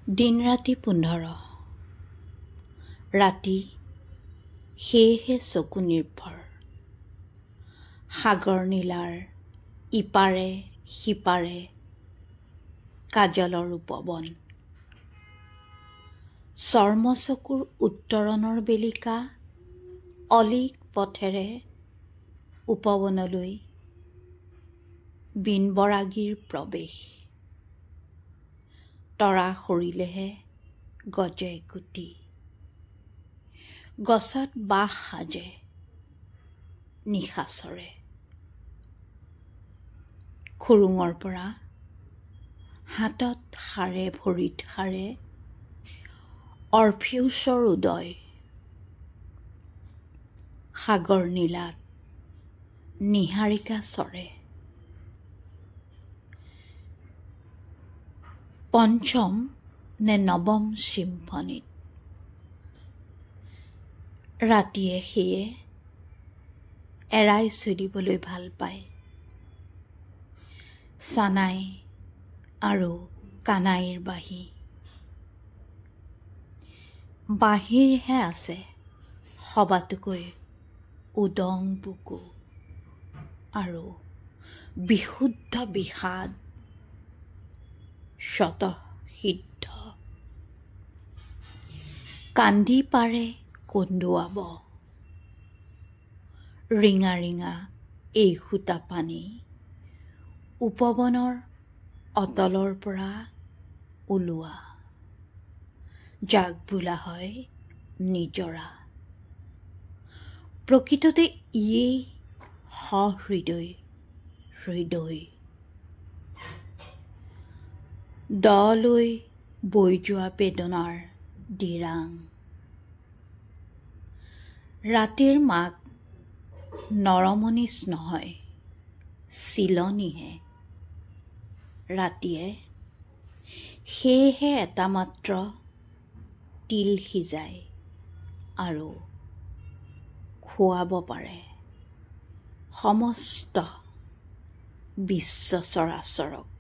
দিন ৰাতি 15 ৰাতি সেয়েহে চকু নিৰ্ভৰ সাগৰ নীলাৰ ইপাৰে সিপাৰে কাজলৰ উপবন চৰ্মচকুৰ উত্তৰণৰ বেলিকা অলিক পথেৰে উপবনলৈ বিনবৰাগীৰ প্ৰৱেশ তৰা সৰিলেহে গজে গুটি গছত বাঁহ সাজে নিশাচৰে খুৰুঙৰ পৰা হাতত সাৰে ভৰিত সাৰে অৰ্ফিউচৰ উদয় সাগৰ নীলাত নিহাৰিকা চৰে পঞ্চম নে নৱম চিম্ফনীত ৰাতিয়ে সেয়ে এৰাই চলিবলৈ ভাল পায় চানাই আৰু কানাইৰ বাঁহী বাঁহীৰহে আছে সবাতোকৈ উদং বুকু আৰু বিশুদ্ধ বিষাদ স্বতঃসিদ্ধ কান্দি পাৰে কন্দুৱাব ৰিঙা ৰিঙা এই সূতা পানী উপবনৰ অতলৰ পৰা ওলোৱা যাক বোলা হয় নিজৰা প্ৰকৃততে ইয়েই সহৃদয় হৃদয় দলৈ বৈ যোৱা বেদনাৰ দিৰাং ৰাতিৰ মাক নৰমনিচ নহয় চিলনিহে ৰাতিয়ে সেয়েহে এটা মাত্ৰ তিল সিজাই আৰু খুৱাব পাৰে সমস্ত বিশ্ব চৰাচৰক